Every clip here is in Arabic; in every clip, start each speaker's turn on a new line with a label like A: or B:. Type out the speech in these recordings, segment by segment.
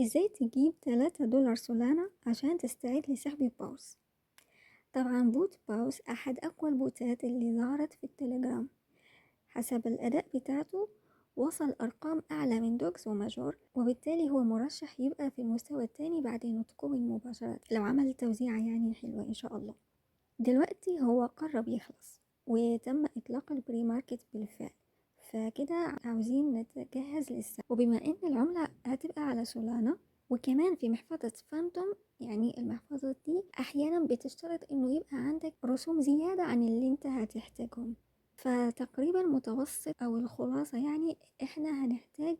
A: ازاي تجيب 3 دولار سولانا عشان تستعد لسحب باوس؟ طبعا بوت باوس احد اقوى البوتات اللي ظهرت في التليجرام. حسب الاداء بتاعته وصل ارقام اعلى من دوكس وماجور، وبالتالي هو مرشح يبقى في المستوى الثاني بعد نوتكوين مباشرة لو عمل توزيعة يعني حلوة ان شاء الله. دلوقتي هو قرب يخلص وتم اطلاق البري ماركت بالفعل، فكده عاوزين نتجهز للسحب. وبما ان العملة هتبقى على سولانا وكمان في محفظة فانتوم، يعني المحفظة دي احيانا بتشترط انه يبقى عندك رسوم زيادة عن اللي انت هتحتاجهم. فتقريبا متوسط او الخلاصة يعني احنا هنحتاج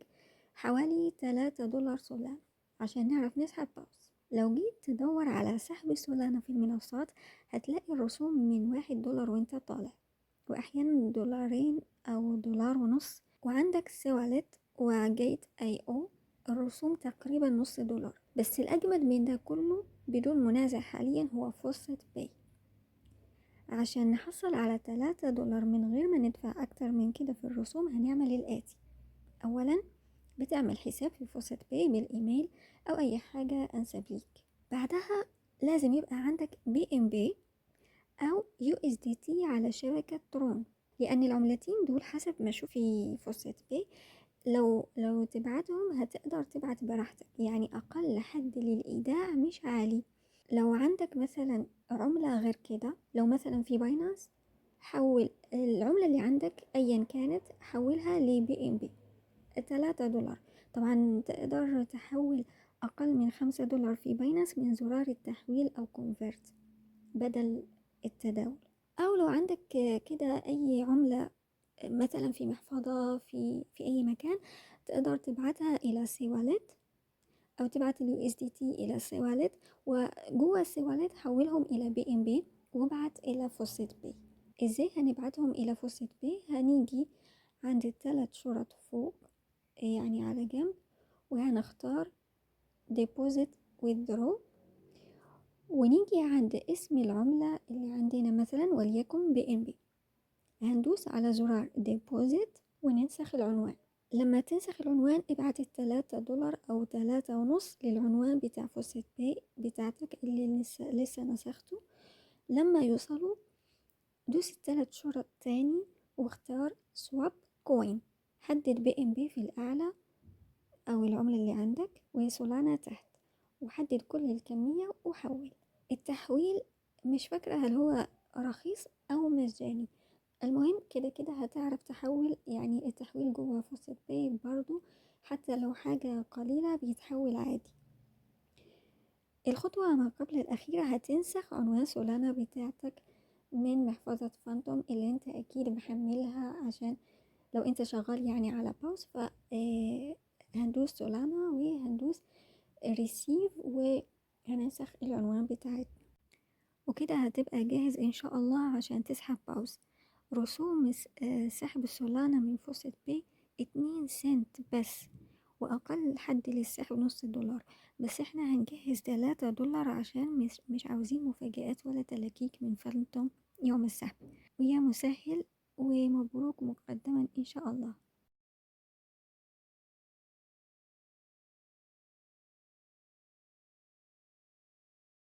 A: حوالي 3 دولار سولانا عشان نعرف نسحب باوس. لو جيت تدور على سحب سولانا في المنصات هتلاقي الرسوم من 1 دولار وانت طالع، واحيانا دولارين او دولار ونص. وعندك سوالت وجيت اي او الرسوم تقريبا نص دولار. بس الاجمد من ده كله بدون منازع حاليا هو فرصة باي. عشان نحصل على 3 دولار من غير ما ندفع اكتر من كده في الرسوم هنعمل الاتي. اولا بتعمل حساب في فرصة باي بالايميل او اي حاجة انسب ليك. بعدها لازم يبقى عندك بي ام بي او يو اس دي تي على شبكة ترون، لان العملتين دول حسب ما اشوف في فرصة باي لو تبعتهم هتقدر تبعت براحتك، يعني اقل حد للايداع مش عالي. لو عندك مثلا عملة غير كده، لو مثلا في باينانس حول العملة اللي عندك ايا كانت حولها لبي ام بي 3 دولار. طبعا تقدر تحول اقل من 5 دولار في باينانس من زرار التحويل او كونفرت بدل التداول. او لو عندك كده اي عملة مثلا في محفظة في اي مكان تقدر تبعتها الى سي والت او تبعت اليو اس دي تي الى سي والت، وجوه السي والت حولهم الى بي ام بي وابعت الى فوسيت بي. ازاي هنبعتهم الى فوسيت بي؟ هنيجي عند الثلاث شرط فوق يعني على جنب وهنختار deposit withdraw، ونيجي عند اسم العملة اللي عندنا مثلا وليكن بي ام بي، هندوس على زرار deposit وننسخ العنوان. لما تنسخ العنوان ابعت ال3 دولار او 3.5 للعنوان بتاع فوسيت باي بتاعتك اللي لسه نسخته. لما يوصلوا دوس الثلاث شرط تاني واختار swap coin، حدد بي ام بي في الاعلى او العملة اللي عندك وسولانا تحت، وحدد كل الكمية وحول. التحويل مش فاكرة هل هو رخيص او مجاني، المهم كده كده هتعرف تحول، يعني التحويل جوه فرصة باي برضو حتى لو حاجة قليلة بيتحول عادي. الخطوة ما قبل الأخيرة هتنسخ عنوان سولانا بتاعتك من محفظة فانتوم اللي انت اكيد محملها، عشان لو انت شغال يعني على باوس هندوس سولانا وهندوس ريسيف وهننسخ العنوان بتاعتنا، وكده هتبقى جاهز ان شاء الله عشان تسحب باوس. رسوم سحب سولانا من فرصة باي 2 سنت بس، واقل حد للسحب نص دولار. بس احنا هنجهز 3 دولار عشان مش عاوزين مفاجآت ولا تلاكيك من فانتوم يوم السحب. ويا مسهل ومبروك مقدما ان شاء الله.